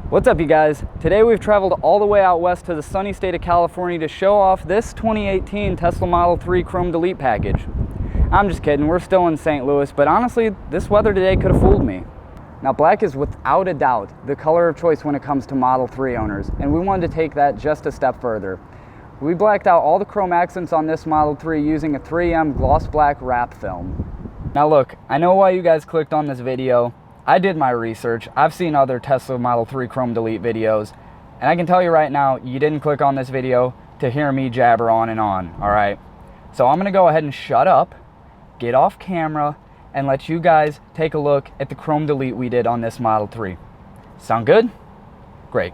What's up, you guys? Today we've traveled all the way out west to the sunny state of California to show off this 2018 Tesla Model 3 Chrome Delete package. I'm just kidding, we're still in St. Louis, but honestly, this weather today could have fooled me. Now, black is without a doubt the color of choice when it comes to Model 3 owners, and we wanted to take that just a step further. We blacked out all the chrome accents on this Model 3 using a 3M gloss black wrap film. Now look, I know why you guys clicked on this video. I did my research. I've seen other Tesla Model 3 Chrome Delete videos, and I can tell you right now, you didn't click on this video to hear me jabber on and on, all right? So I'm gonna go ahead and shut up, get off camera, and let you guys take a look at the Chrome Delete we did on this Model 3. Sound good? Great.